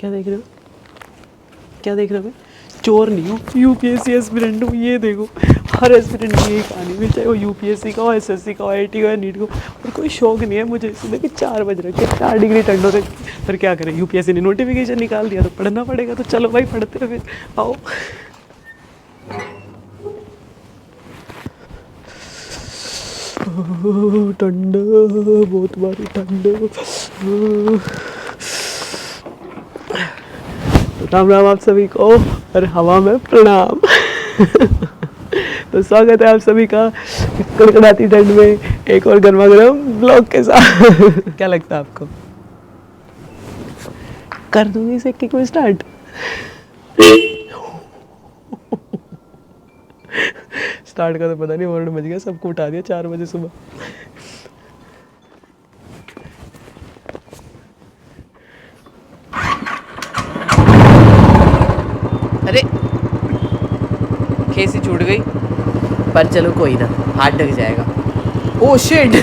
क्या देख रहे हो? क्या देख रहे हो? चोर नहीं हूँ, यूपीएससी एस्पिरेंट हूँ। ये देखो, हर एस्पिरेंट की यही कहानी में, चाहे वो यूपीएससी का हो, एसएससी का हो, आईटी का हो, नीट को, और कोई शौक नहीं है मुझे। सुबह के 4 बज रखे, 4 डिग्री ठंड हो रही, पर क्या करें, यूपीएससी ने नोटिफिकेशन निकाल दिया तो पढ़ना पड़ेगा। तो चलो भाई पढ़ते हैं, फिर आओ। ठंड, बहुत बारी ठंड। राम राम आप सभी को, और हवा में प्रणाम। तो स्वागत है आप सभी का कड़कड़ाती ठंड में एक और गर्मा गर्म ब्लॉग के साथ। क्या लगता है आपको? कर दूंगी इसे किक में स्टार्ट। स्टार्ट का तो पता नहीं, वर्ड बज गया, सबको उठा दिया 4 बजे सुबह। अरे खेसी छूट गई, पर चलो कोई ना, हाथ ढक जाएगा। ओह शिट,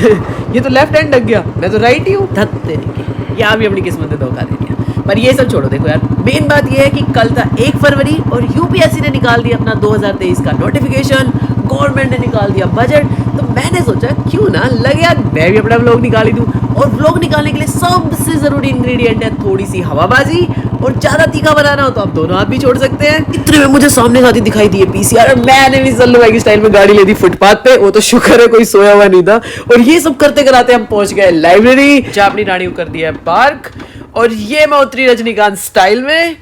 ये तो लेफ्ट हैंड ढक गया, मैं तो राइट ही हूँ। धत तेरे की, यहाँ भी अपनी किस्मत ने धोखा दे दिया। पर ये सब छोड़ो, देखो यार, मेन बात ये है कि कल था 1 फरवरी और यूपीएससी ने निकाल दिया अपना 2023 का नोटिफिकेशन, गवर्नमेंट ने निकाल दिया बजट। तो मैंने सोचा क्यों ना लगे यार मैं भी अपना व्लॉग निकाल ही दूँ। और व्लॉग निकालने के लिए सबसे जरूरी इंग्रेडिएंट है थोड़ी सी हवाबाजी, और ज्यादा तीखा बनाना हो तो आप दोनों हाथ भी छोड़ सकते हैं। इतने में मुझे सामने साथी दिखाई दिए पीसीआर, मैंने भी सल्लू भाई की स्टाइल में गाड़ी ले दी फुटपाथ पे। वो तो शुक्र है कोई सोया हुआ नहीं था। और ये सब करते कराते हम पहुंच गए लाइब्रेरी, जहां अपनी रानी को कर दिया है पार्क। और ये मैं उतरी रजनीकांत स्टाइल में,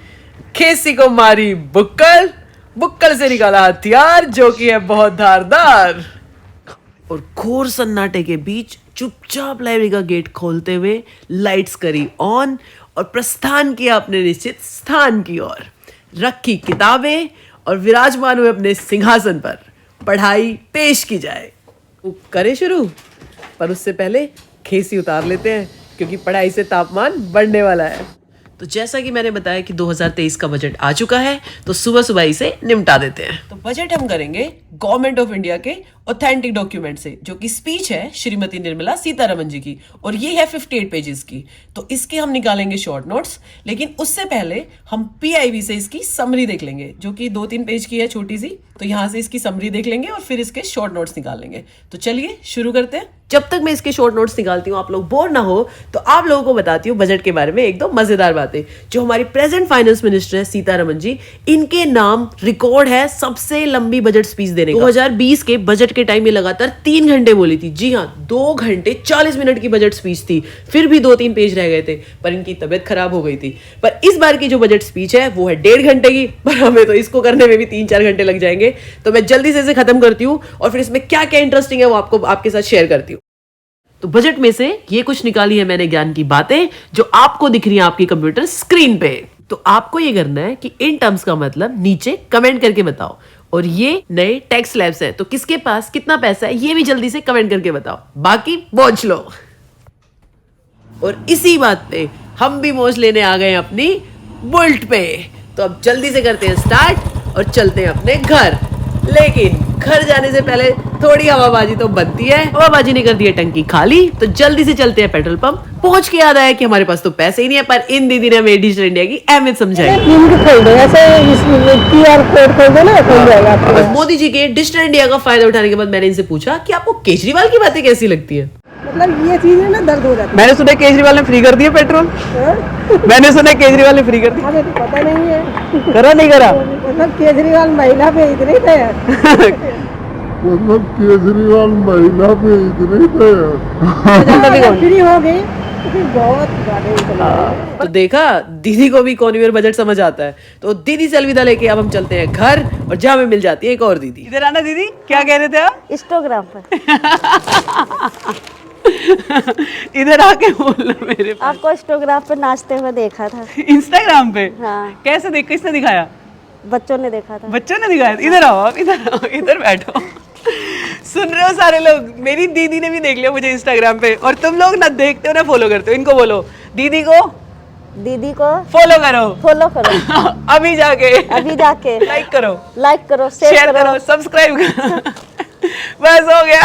खेसी को मारी बुक्कल, बुक्कल से निकाला हथियार जो कि है बहुत धारदार। और घोर सन्नाटे के बीच चुपचाप लाइब्रेरी का गेट खोलते हुए लाइट्स करी ऑन और प्रस्थान किया अपने निश्चित स्थान की ओर। रखी किताबें और विराजमान हुए अपने सिंहासन पर। पढ़ाई पेश की जाए। करे शुरू, पर उससे पहले खेसी उतार लेते हैं क्योंकि पढ़ाई से तापमान बढ़ने वाला है। तो जैसा कि मैंने बताया कि 2023 का बजट आ चुका है, तो सुबह सुबह इसे निपटा देते हैं। तो बजट हम करेंगे गवर्नमेंट ऑफ इंडिया के ऑथेंटिक डॉक्यूमेंट से, जो कि स्पीच है श्रीमती निर्मला सीतारमण जी की, और ये है 58 पेजेस की। तो इसके हम निकालेंगे शॉर्ट नोट्स, लेकिन उससे पहले हम पीआईबी से इसकी समरी देख लेंगे, जो कि 2-3 पेज की है, छोटी सी। तो यहाँ से इसकी समरी देख लेंगे और फिर इसके शॉर्ट नोट्स निकाल लेंगे। तो चलिए शुरू करते हैं। जब तक मैं इसके शॉर्ट नोट्स निकालती हूँ, आप लोग बोर ना हो, तो आप लोगों को बताती हूँ बजट के बारे में एक दो मजेदार बातें। जो हमारी प्रेजेंट फाइनेंस मिनिस्टर है सीतारमण जी, इनके नाम रिकॉर्ड है सबसे लंबी बजट स्पीच देने का। 2020 के बजट के टाइम में लगातार 3 घंटे बोली थी। जी हाँ, 2 घंटे 40 मिनट की बजट स्पीच थी। फिर भी 2-3 पेज रह गए थे, पर इनकी तबियत खराब हो गई थी। पर इस बार की जो बजट स्पीच है वो है 1.5 घंटे की, पर हमें तो इसको करने में भी 3-4 घंटे लग जाएंगे। तो मैं जल्दी से इसे खत्म करती हूँ और फिर इसमें क्या क्या इंटरेस्टिंग है वो आपको आपके साथ शेयर करती हूँ। तो बजट में से ये कुछ निकाली है मैंने ज्ञान की बातें, जो आपको दिख रही है आपकी कंप्यूटर स्क्रीन पे। तो आपको ये करना है कि इन टर्म्स का मतलब नीचे कमेंट करके बताओ। और ये नए टैक्स स्लैब्स हैं, तो किसके पास कितना पैसा है ये भी जल्दी से कमेंट करके बताओ, बाकी पहुंच लो। और इसी बात पे हम भी मौज लेने आ गए अपनी बुल्ट पे। तो अब जल्दी से करते हैं स्टार्ट और चलते हैं अपने घर। लेकिन घर जाने से पहले थोड़ी हवाबाजी तो बनती है। हवाबाजी ने कर दी है टंकी खाली, तो जल्दी से चलते हैं पेट्रोल पंप। पहुंच के याद आया कि हमारे पास तो पैसे ही नहीं है, पर इन दीदी ने हमें डिजिटल इंडिया की अहमियत समझाई। मोदी जी के डिजिटल इंडिया का फायदा उठाने के बाद मैंने इनसे पूछा कि आपको केजरीवाल की बातें कैसी लगती है। मतलब ये चीजें ना दर्द हो जाती है। मैंने सुना केजरीवाल ने फ्री कर दिया पेट्रोल। मैंने सुना केजरीवाल ने फ्री कर दिया। हमें तो पता नहीं है, करा नहीं करा। मतलब केजरीवाल महिला पे इतने थे। मतलब केजरीवाल महिला पे इतने थे। फ्री हो गई तो फिर बहुत ज्यादा। तो देखा, दीदी को भी कॉन्वेयर बजट समझ आता है। तो दीदी से अलविदा लेके अब हम चलते हैं घर, और जहाँ में मिल जाती है एक और दीदी। इधर आना दीदी, क्या कह रहे थे आप? इंस्टाग्राम पर इधर आके बोलना मेरे पास। आपको इंस्टाग्राम पे नाचते हुए देखा था। इंस्टाग्राम पे? हाँ। कैसे देख, किसने दिखाया? बच्चों ने देखा था। बच्चों ने दिखाया? इधर आओ आप, इधर आओ, इधर बैठो। सुन रहे हो सारे लोग, मेरी दीदी ने भी देख लिया मुझे इंस्टाग्राम पे, और तुम लोग ना देखते हो ना फॉलो करते हो। इनको बोलो दीदी को फॉलो करो अभी जाके लाइक करो, शेयर करो, सब्सक्राइब करो। बस हो गया।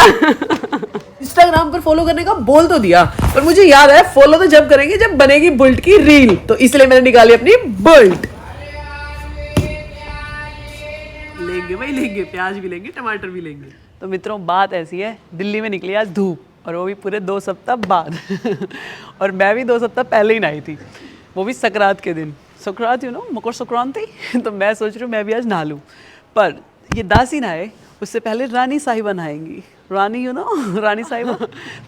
इंस्टाग्राम पर फॉलो करने का बोल तो दिया, पर मुझे याद है फॉलो तो जब करेंगे जब बनेगी बुल्ट की रील, तो इसलिए मैंने निकाली अपनी बुल्ट। लेंगे भाई लेंगे, प्याज भी लेंगे, टमाटर भी लेंगे। तो मित्रों बात ऐसी है, दिल्ली में निकली आज धूप, और वो भी पूरे 2 सप्ताह बाद और मैं भी 2 सप्ताह पहले ही नहाई थी, वो भी सकरात के दिन। सकरात मकर संक्रांति तो मैं सोच रही हूँ मैं भी आज नहा लूँ, पर ये दासी नहाए उससे पहले रानी साहिबा नहाएंगी। रानी रानी साहिबा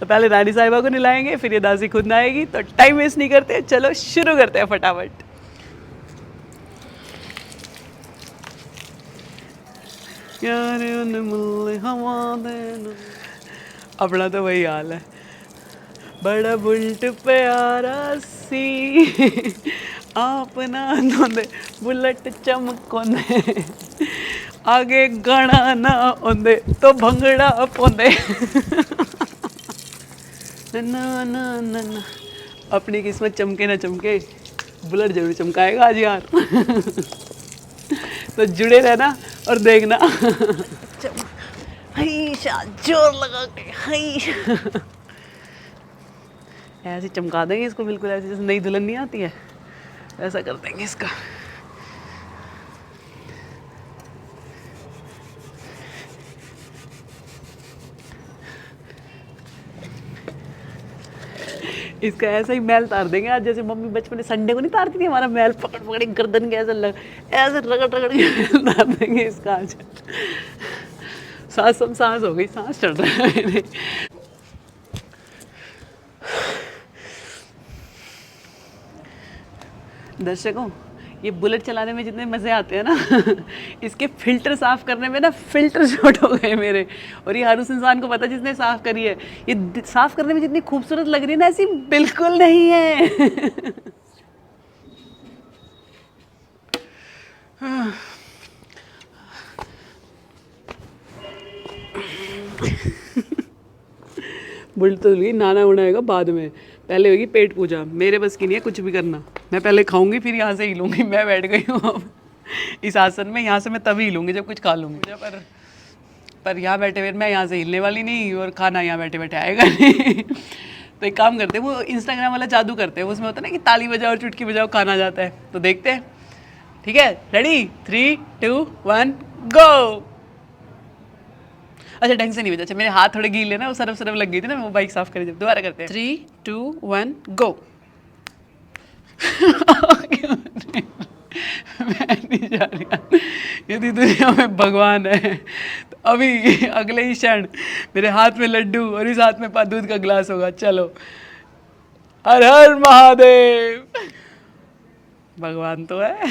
तो पहले रानी साहिबा को नहलाएंगे, फिर ये दासी खुद नहाएगी। तो टाइम वेस्ट नहीं करते, चलो शुरू करते हैं फटाफट। अपना तो वही हाल है, बड़ा बुल्ट प्यारा सी अपना धोंदे बुलेट चमकोंदे, आगे गाना ना ओंदे तो भंगड़ा पोंदे ना ना ना ना। अपनी किस्मत चमके ना चमके, बुलेट जरूर चमकाएगा आज यार तो जुड़े रहना और देखना जोर लगा के ऐसे चमका देंगे इसको, बिल्कुल ऐसे जैसे नई दुल्हन नहीं आती है, ऐसा कर देंगे इसका। इसका ऐसा ही मैल तार देंगे आज, जैसे मम्मी बचपन में संडे को नहीं तारती थी हमारा मैल, पकड़ पकड़ गर्दन के ऐसे ऐसे रगड़ रगड़ के तार देंगे इसका आज। सांस हो गई, सांस चढ़ रहा है मेरे। दर्शकों ये बुलेट चलाने में जितने मज़े आते हैं ना इसके फिल्टर साफ़ करने में ना फिल्टर शॉर्ट हो गए मेरे। और ये हर उस इंसान को पता जिसने साफ़ करी है, ये साफ़ करने में जितनी खूबसूरत लग रही है ना, ऐसी बिल्कुल नहीं है बुलेट तो लगी, नाना उड़ाएगा बाद में, पहले होगी पेट पूजा। मेरे बस की नहीं है कुछ भी करना, मैं पहले खाऊंगी फिर यहाँ से हिलूंगी। मैं बैठ गई हूँ अब इस आसन में, यहाँ से मैं तभी हिलूंगी जब कुछ खा लूँगी। पर यहाँ बैठे हुए मैं यहाँ से हिलने वाली नहीं, और खाना यहाँ बैठे बैठे आएगा नहीं तो एक काम करते हैं, वो इंस्टाग्राम वाला जादू करते हैं, उसमें होता है ना कि ताली बजाओ और चुटकी बजाओ खाना आ जाता है। तो देखते हैं, ठीक है, रेडी 3 2 1 गो। अच्छा ढंग से नहीं बजा, अच्छा मेरे हाथ थोड़े गीले ना, वो सरफ लग गई थी ना, वो बाइक साफ करी जब। दोबारा करते हैं 3 2 1 गो मैं नहीं जा रही, यदि दुनिया में भगवान है तो अभी अगले ही क्षण मेरे हाथ में लड्डू और इस हाथ में दूध का गिलास होगा। चलो हर हर महादेव। भगवान तो है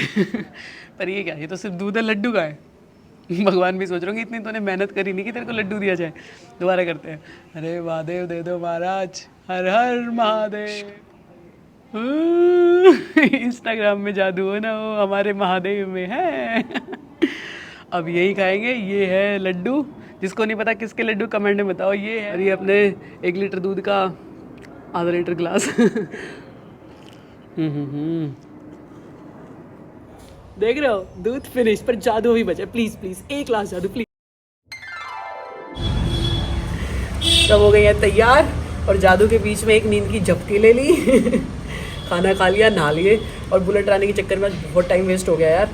पर ये क्या, ये तो सिर्फ दूध है, लड्डू का है। भगवान भी सोच रहे होंगे इतनी तूने मेहनत करी नहीं कि तेरे को लड्डू दिया जाए। दोबारा करते हैं, अरे महादेव दे दो महाराज, हर हर महादेव। इंस्टाग्राम में जादू हो ना, वो हमारे महादेव में है अब यही खाएंगे। ये है लड्डू, जिसको नहीं पता किसके लड्डू कमेंट में बताओ। ये है, और ये अपने 1 लीटर दूध का आधा लीटर गिलास देख रहे हो, दूध फिनिश, पर जादू भी बचा। प्लीज प्लीज एक ग्लास जादू प्लीज। सब हो गई है तैयार, और जादू के बीच में एक नींद की झपकी ले ली खाना खा लिया, नहा लिए, और बुलेट आने के चक्कर में बहुत टाइम वेस्ट हो गया यार।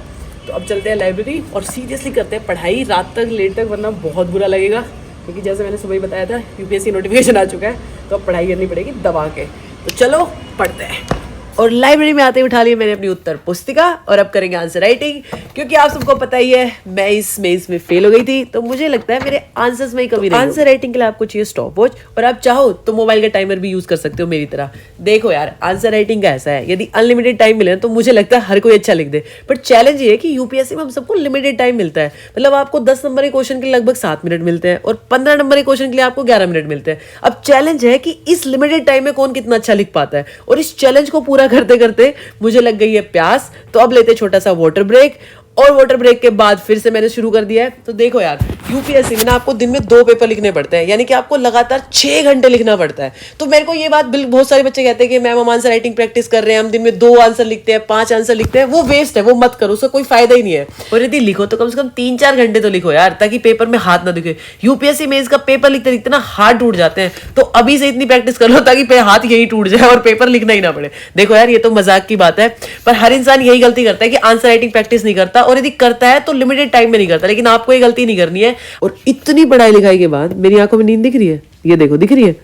तो अब चलते हैं लाइब्रेरी और सीरियसली करते हैं पढ़ाई रात तक लेट तक, वरना बहुत बुरा लगेगा। क्योंकि जैसे मैंने सुबह ही बताया था यूपीएससी नोटिफिकेशन आ चुका है, तो अब पढ़ाई करनी पड़ेगी दबा के। तो चलो पढ़ते हैं। और लाइब्रेरी में आते ही उठा ली मैंने अपनी उत्तर पुस्तिका, और अब करेंगे आंसर राइटिंग। क्योंकि आप सबको पता ही है मैं इसमें फेल हो गई थी, तो मुझे लगता है मेरे आंसर्स में ही कमी रही। आंसर राइटिंग के लिए आपको चाहिए स्टॉप वॉच, और आप चाहो तो मोबाइल का टाइमर भी यूज कर सकते हो मेरी तरह। देखो यार आंसर राइटिंग का ऐसा है, यदि अनलिमिटेड टाइम मिले तो मुझे लगता है हर कोई अच्छा लिख दे। बट चैलेंज ये है कि यूपीएससी में हम सबको लिमिटेड टाइम मिलता है। मतलब आपको 10 नंबर के क्वेश्चन के लिए लगभग 7 मिनट मिलते हैं, और 15 नंबर के क्वेश्चन के लिए आपको 11 मिनट मिलते हैं। अब चैलेंज है कि इस लिमिटेड टाइम में कौन कितना अच्छा लिख पाता है, और इस चैलेंज को पूरा करते करते मुझे लग गई है प्यास। तो अब लेते छोटा सा वाटर ब्रेक, और वाटर ब्रेक के बाद फिर से मैंने शुरू कर दिया है। तो देखो यार यूपीएससी में ना आपको दिन में 2 पेपर लिखने पड़ते हैं, यानी कि आपको लगातार 6 घंटे लिखना पड़ता है। तो मेरे को ये बात बहुत सारे बच्चे कहते हैं कि मैम हम आंसर राइटिंग प्रैक्टिस कर रहे हैं, हम दिन में 2 आंसर लिखते हैं, 5 आंसर लिखते हैं, वो वेस्ट है, वो मत करो, उसका कोई फायदा ही नहीं है। और यदि लिखो तो कम से कम 3-4 घंटे तो लिखो यार, ताकि पेपर में हाथ ना दुखे। यूपीएससी में इसका पेपर लिखते लिखते ना हाथ टूट जाते हैं, तो अभी से इतनी प्रैक्टिस कर लो ताकि हाथ यही टूट जाए और पेपर लिखना ही ना पड़े। देखो यार, ये तो मजाक की बात है, पर हर इंसान यही गलती करता है कि आंसर राइटिंग प्रैक्टिस नहीं करता, और यदि करता है तो लिमिटेड टाइम में नहीं करता। लेकिन आपको ये गलती नहीं करनी है। और इतनी पढ़ाई लिखाई के बाद मेरी आंखों में नींद दिख रही है, ये देखो दिख रही है।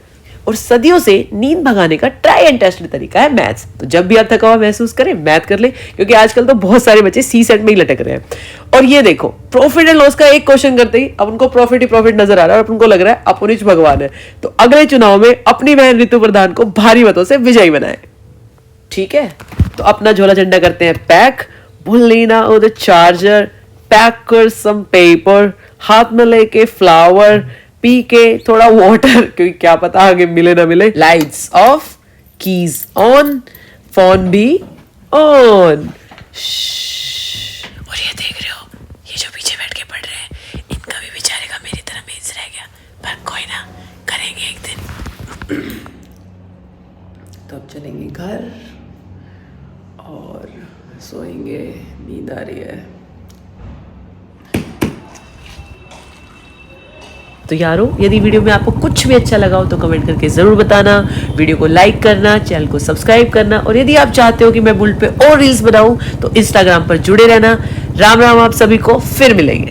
और सदियों से नींद भगाने का ट्राई एंड टेस्ट तरीका है मैथ्स। तो जब भी आप थका हुआ महसूस करें, मैथ कर ले, क्योंकि आजकल तो बहुत सारे बच्चे सी सेट में ही लटक रहे हैं। और ये देखो, प्रॉफिट एंड लॉस का एक क्वेश्चन करते ही अब उनको प्रॉफिट ही प्रॉफिट नजर आ रहा है, और उनको लग रहा है अपुनिच भगवान है। तो अगले चुनाव में अपनी बहन ऋतु प्रधान को भारी मतों से विजयी बनाए। ठीक है, तो अपना झोला झंडा करते हैं पैक। भूल नहीं ना द चार्जर, पैक कर सम पेपर, हाथ में लेके फ्लावर, पी के थोड़ा वाटर, क्योंकि क्या पता आगे मिले ना मिले। Lights off, keys on, phone भी ऑन। और ये देख रहे हो, ये जो पीछे बैठ के पढ़ रहे हैं, इनका भी बेचारे का मेरी तरह मेंस रह गया, पर कोई ना, करेंगे एक दिन। तो अब चलेंगे घर और सोएंगे, नींद आ रही है। तो यारो, यदि वीडियो में आपको कुछ भी अच्छा लगा हो तो कमेंट करके जरूर बताना, वीडियो को लाइक करना, चैनल को सब्सक्राइब करना, और यदि आप चाहते हो कि मैं बुलेट पे और रील्स बनाऊं तो इंस्टाग्राम पर जुड़े रहना। राम राम आप सभी को, फिर मिलेंगे।